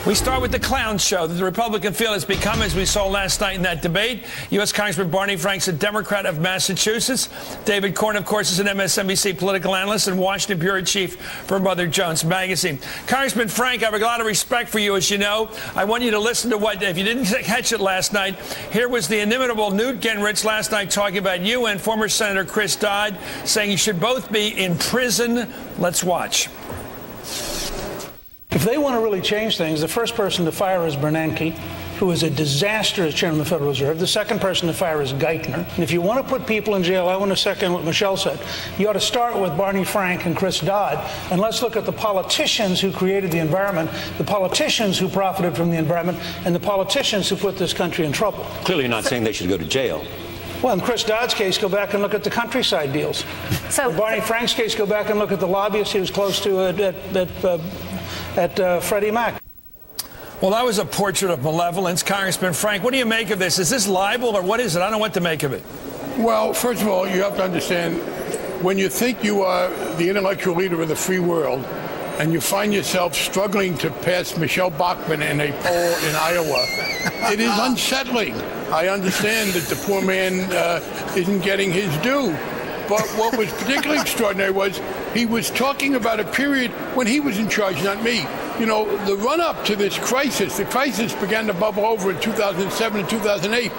We start with the clown show that the Republican field has become, as we saw last night in that debate. U.S. Congressman Barney Frank's a Democrat of Massachusetts. David Corn, of course, is an MSNBC political analyst and Washington bureau chief for Mother Jones magazine. Congressman Frank, I have a lot of respect for you, as you know. I want you to listen to what, if you didn't catch it last night, here was the inimitable Newt Gingrich last night talking about you and former Senator Chris Dodd, saying you should both be in prison. Let's watch. If they want to really change things, the first person to fire is Bernanke, who is a disaster as chairman of the Federal Reserve. The second person to fire is Geithner. And if you want to put people in jail, I want to second what Michelle said. You ought to start with Barney Frank and Chris Dodd, and let's look at the politicians who created the environment, the politicians who profited from the environment, and the politicians who put this country in trouble. Clearly, you're not saying they should go to jail. Well, in Chris Dodd's case, go back and look at the countryside deals. So, in Barney Frank's case, go back and look at the lobbyists he was close to at Freddie Mac. Well, that was a portrait of malevolence. Congressman Frank, what do you make of this? Is this libel or what is it? I don't know what to make of it. Well, first of all, you have to understand, when you think you are the intellectual leader of the free world and you find yourself struggling to pass Michelle Bachmann in a poll in Iowa, it is unsettling. I understand that the poor man isn't getting his due. But what was particularly extraordinary was he was talking about a period when he was in charge, not me. You know, the run-up to this crisis, the crisis began to bubble over in 2007 and 2008.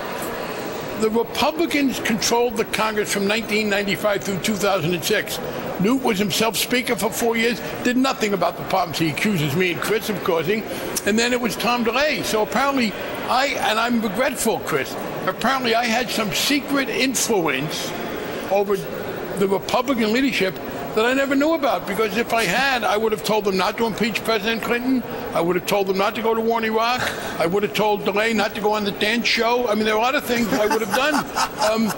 The Republicans controlled the Congress from 1995 through 2006. Newt was himself Speaker for 4 years, did nothing about the problems he accuses me and Chris of causing, and then it was Tom DeLay. So apparently I'm regretful, Chris, apparently I had some secret influence over the Republican leadership that I never knew about, because if I had, I would have told them not to impeach President Clinton. I would have told them not to go to war in Iraq. I would have told DeLay not to go on the dance show. I mean, there are a lot of things I would have done.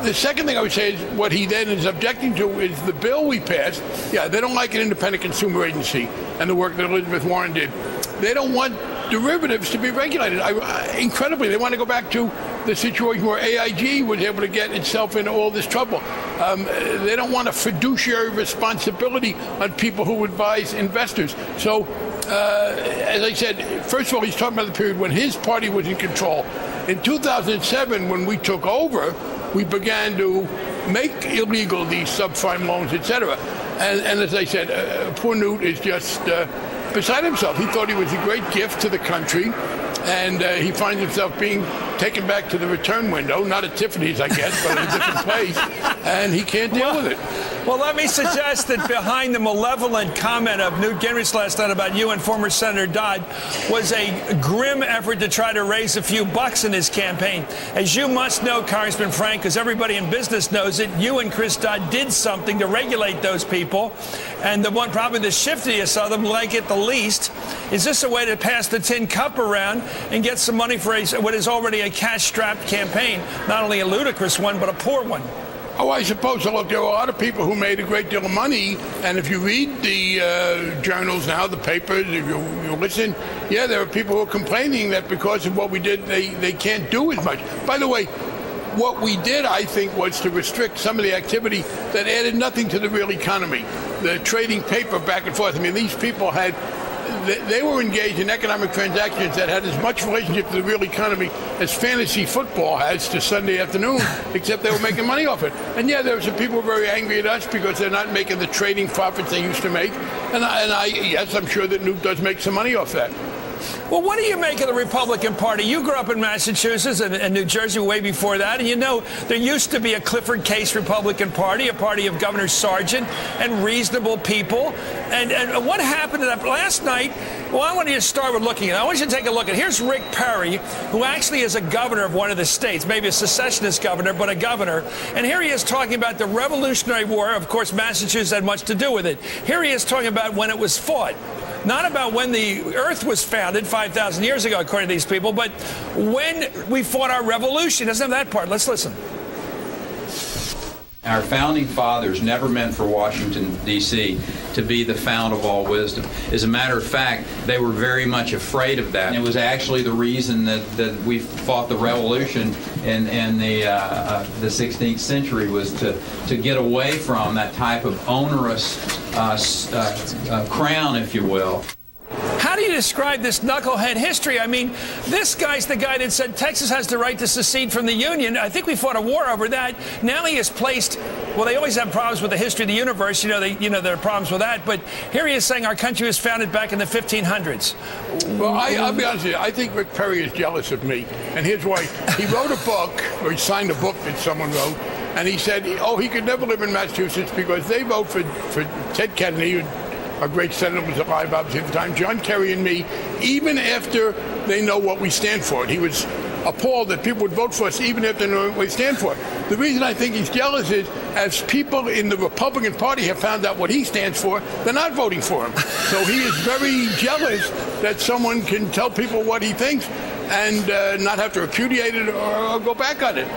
The second thing I would say is what he then is objecting to is the bill we passed. Yeah, they don't like an independent consumer agency and the work that Elizabeth Warren did. They don't want derivatives to be regulated. Incredibly, they want to go back to the situation where AIG was able to get itself into all this trouble. They don't want a fiduciary responsibility on people who advise investors. So, as I said, first of all, he's talking about the period when his party was in control. In 2007, when we took over, we began to make illegal these subprime loans, etc. And as I said, poor Newt is just beside himself. He thought he was a great gift to the country, and he finds himself being taken back to the return window, not at Tiffany's, I guess, but in a different place, and he can't deal with it. Well, let me suggest that behind the malevolent comment of Newt Gingrich last night about you and former Senator Dodd was a grim effort to try to raise a few bucks in his campaign. As you must know, Congressman Frank, because everybody in business knows it, you and Chris Dodd did something to regulate those people, and the one probably the shiftiest of them, like it the least. Is this a way to pass the tin cup around and get some money for what is already a cash-strapped campaign, not only a ludicrous one, but a poor one? Oh, I suppose so. Look, there are a lot of people who made a great deal of money, and if you read the journals now, the papers, if you listen, yeah, there are people who are complaining that because of what we did, they can't do as much. By the way, what we did, I think, was to restrict some of the activity that added nothing to the real economy. The trading paper back and forth. I mean, these people they were engaged in economic transactions that had as much relationship to the real economy as fantasy football has to Sunday afternoon, except they were making money off it. And yeah, there were some people very angry at us because they're not making the trading profits they used to make. And yes, I'm sure that Newt does make some money off that. Well, what do you make of the Republican Party? You grew up in Massachusetts and New Jersey way before that, and you know there used to be a Clifford Case Republican Party, a party of Governor Sargent and reasonable people. And what happened to that last night? Well, I want you to start with looking at it. I want you to take a look at it. Here's Rick Perry, who actually is a governor of one of the states, maybe a secessionist governor, but a governor. And here he is talking about the Revolutionary War. Of course, Massachusetts had much to do with it. Here he is talking about when it was fought. Not about when the earth was founded 5,000 years ago, according to these people, but when we fought our revolution. Doesn't have that part. Let's listen. Our founding fathers never meant for Washington, D.C. to be the fount of all wisdom. As a matter of fact, they were very much afraid of that. And it was actually the reason that we fought the revolution in the 16th century was to get away from that type of onerous crown, if you will. How do you describe this knucklehead history. I mean, this guy's the guy that said Texas has the right to secede from the Union. I think we fought a war over that. Now he is placed. Well, they always have problems with the history of the universe. There are problems with that. But here he is saying our country was founded back in the 1500s. Well, I'll be honest with you. I think Rick Perry is jealous of me, and here's why. He wrote a book, or he signed a book that someone wrote, and he said, he could never live in Massachusetts because they vote for Ted Kennedy, a great senator, was alive obviously at the time, John Kerry and me, even after they know what we stand for. And he was appalled that people would vote for us even if they know what we stand for. The reason I think he's jealous is, as people in the Republican Party have found out what he stands for, they're not voting for him. So he is very jealous that someone can tell people what he thinks and not have to repudiate it or go back on it.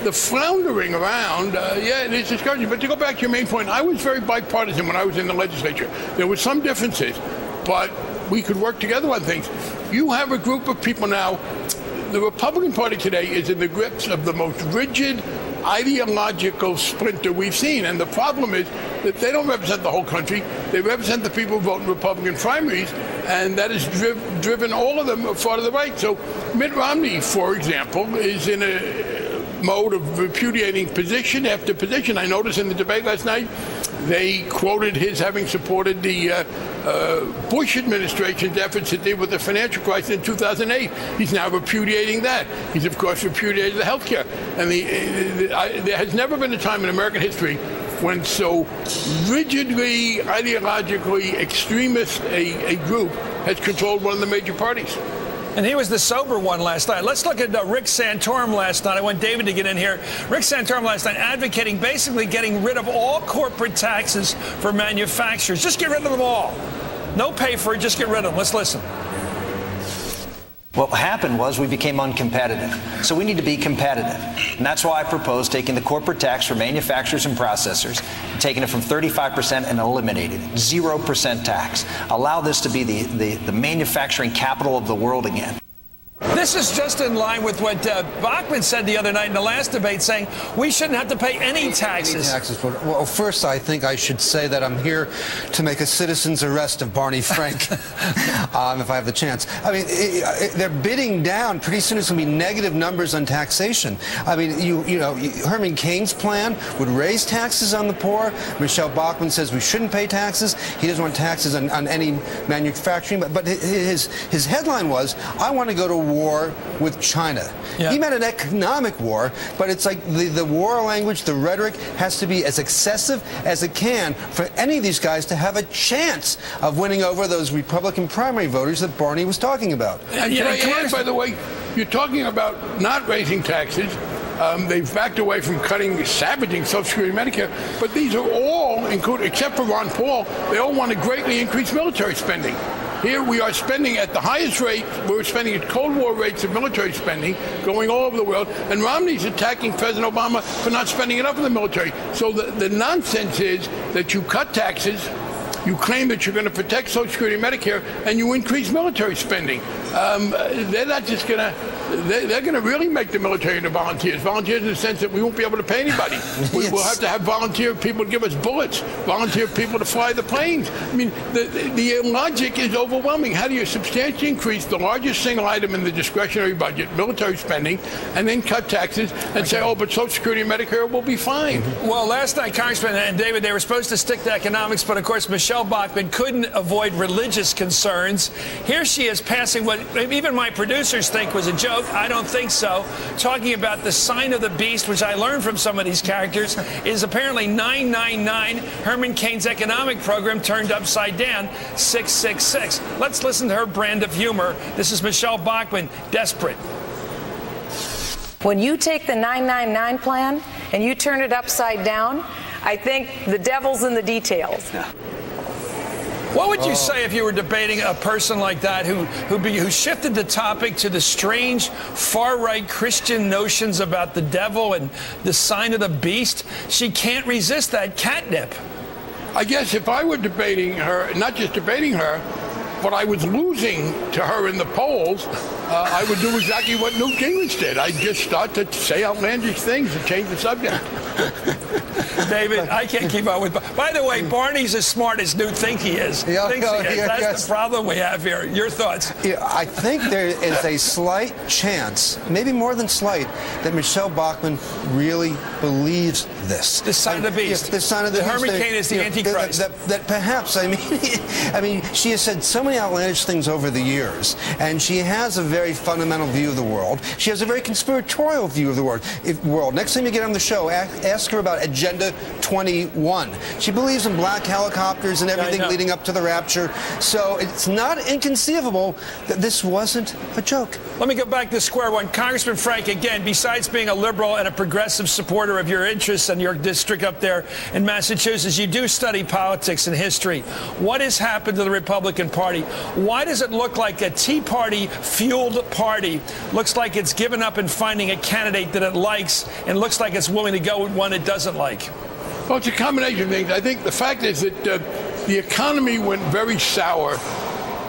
The floundering around, it's discouraging. But to go back to your main point, I was very bipartisan when I was in the legislature. There were some differences, but we could work together on things. You have a group of people now. The Republican Party today is in the grips of the most rigid ideological splinter we've seen. And the problem is that they don't represent the whole country. They represent the people who vote in Republican primaries, and that has driven all of them far to the right. So Mitt Romney, for example, is in a mode of repudiating position after position. I noticed in the debate last night, they quoted his having supported the Bush administration's efforts to deal with the financial crisis in 2008. He's now repudiating that. He's, of course, repudiated the health care. And there has never been a time in American history when so rigidly, ideologically extremist a group has controlled one of the major parties. And he was the sober one last night. Let's look at Rick Santorum last night. I want David to get in here. Rick Santorum last night advocating basically getting rid of all corporate taxes for manufacturers. Just get rid of them all. No pay for it, just get rid of them. Let's listen. What happened was we became uncompetitive. So we need to be competitive. And that's why I proposed taking the corporate tax for manufacturers and processors, taking it from 35% and eliminating it. 0% tax. Allow this to be the manufacturing capital of the world again. This is just in line with what Bachmann said the other night in the last debate, saying we shouldn't have to pay any taxes. Well, first, I think I should say that I'm here to make a citizen's arrest of Barney Frank, if I have the chance. I mean, they're bidding down. Pretty soon it's going to be negative numbers on taxation. I mean, Herman Cain's plan would raise taxes on the poor. Michelle Bachmann says we shouldn't pay taxes. He doesn't want taxes on any manufacturing. But his headline was, I want to go to war with China. Yeah. He meant an economic war, but it's like the war language, the rhetoric has to be as excessive as it can for any of these guys to have a chance of winning over those Republican primary voters that Barney was talking about. And can I add, by the way, you're talking about not raising taxes. They've backed away from savaging Social Security and Medicare, but these are all, except for Ron Paul, they all want to greatly increase military spending. Here we are spending at the highest rate. We're spending at Cold War rates of military spending going all over the world. And Romney's attacking President Obama for not spending enough in the military. So the nonsense is that you cut taxes, you claim that you're going to protect Social Security and Medicare, and you increase military spending. They're not just going to... They're going to really make the military into volunteers. Volunteers in the sense that we won't be able to pay anybody. We'll have to have volunteer people to give us bullets, volunteer people to fly the planes. I mean, the logic is overwhelming. How do you substantially increase the largest single item in the discretionary budget, military spending, and then cut taxes and say, but Social Security and Medicare will be fine? Well, last night, Congressman and David, they were supposed to stick to economics, but of course, Michelle Bachmann couldn't avoid religious concerns. Here she is passing what even my producers think was a joke. I don't think so. Talking about the sign of the beast, which I learned from some of these characters, is apparently 999, Herman Cain's economic program turned upside down, 666. Let's listen to her brand of humor. This is Michelle Bachmann, desperate. When you take the 999 plan and you turn it upside down, I think the devil's in the details. Yeah. What would you say if you were debating a person like that who shifted the topic to the strange far-right Christian notions about the devil and the sign of the beast? She can't resist that catnip. I guess if I were debating her, not just debating her, but I was losing to her in the polls, I would do exactly what Newt Gingrich did. I'd just start to say outlandish things and change the subject. David, I can't keep up with. By the way, Barney's as smart as Newt thinks he is. That's the problem we have here. Your thoughts? Yeah, I think there is a slight chance, maybe more than slight, that Michelle Bachmann really believes this. The sign of the beast. The sign of the beast. Hurricane is the Antichrist. That perhaps, I mean, she has said so many outlandish things over the years, and she has a very fundamental view of the world. She has a very conspiratorial view of the world. Next time you get on the show, ask her about Agenda 21. She believes in black helicopters and everything leading up to the rapture. So it's not inconceivable that this wasn't a joke. Let me go back to square one. Congressman Frank, again, besides being a liberal and a progressive supporter of your interests and your district up there in Massachusetts, you do study politics and history. What has happened to the Republican Party? Why does it look like a Tea Party-fueled party looks like it's given up in finding a candidate that it likes and looks like it's willing to go with one it doesn't like? Well, it's a combination of things. I think the fact is that the economy went very sour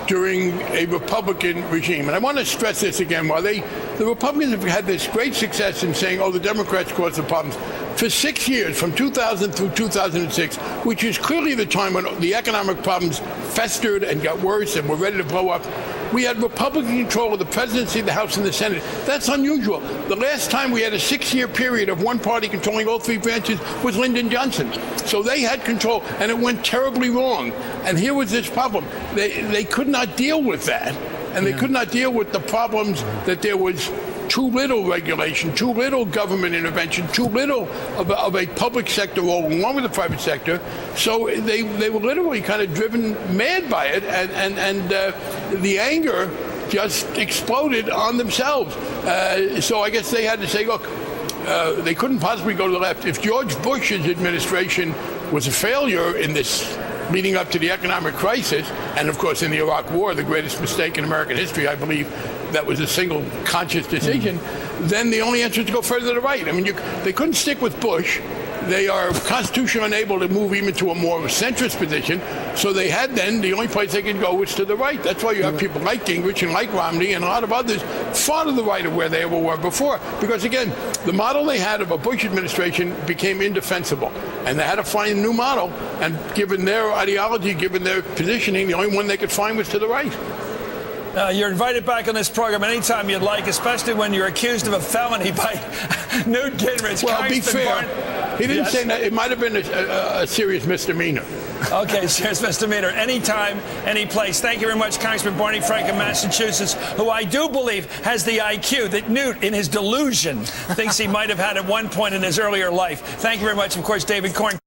during a Republican regime. And I want to stress this again. While the Republicans have had this great success in saying, oh, the Democrats caused the problems, for 6 years, from 2000 through 2006, which is clearly the time when the economic problems festered and got worse and were ready to blow up, we had Republican control of the presidency, the House, and the Senate. That's unusual. The last time we had a 6-year period of one party controlling all three branches was Lyndon Johnson. So they had control, and it went terribly wrong. And here was this problem. They could not deal with that, and they could not deal with the problems that there was too little regulation, too little government intervention, too little of a public sector role along with the private sector. So they were literally kind of driven mad by it, and the anger just exploded on themselves. So I guess they had to say, look, they couldn't possibly go to the left. If George Bush's administration was a failure in this leading up to the economic crisis, and of course in the Iraq War, the greatest mistake in American history, I believe, that was a single conscious decision, then the only answer is to go further to the right. I mean, they couldn't stick with Bush. They are constitutionally unable to move even to a more centrist position. So they had then, the only place they could go was to the right. That's why you have people like Gingrich and like Romney and a lot of others far to the right of where they ever were before. Because again, the model they had of a Bush administration became indefensible. And they had to find a new model. And given their ideology, given their positioning, the only one they could find was to the right. You're invited back on this program anytime you'd like, especially when you're accused of a felony by Newt Gingrich. Well, be fair. He didn't say that. It might have been a serious misdemeanor. Okay, serious misdemeanor. Anytime, any place. Thank you very much, Congressman Barney Frank of Massachusetts, who I do believe has the IQ that Newt, in his delusion, thinks he might have had at one point in his earlier life. Thank you very much, of course, David Corn.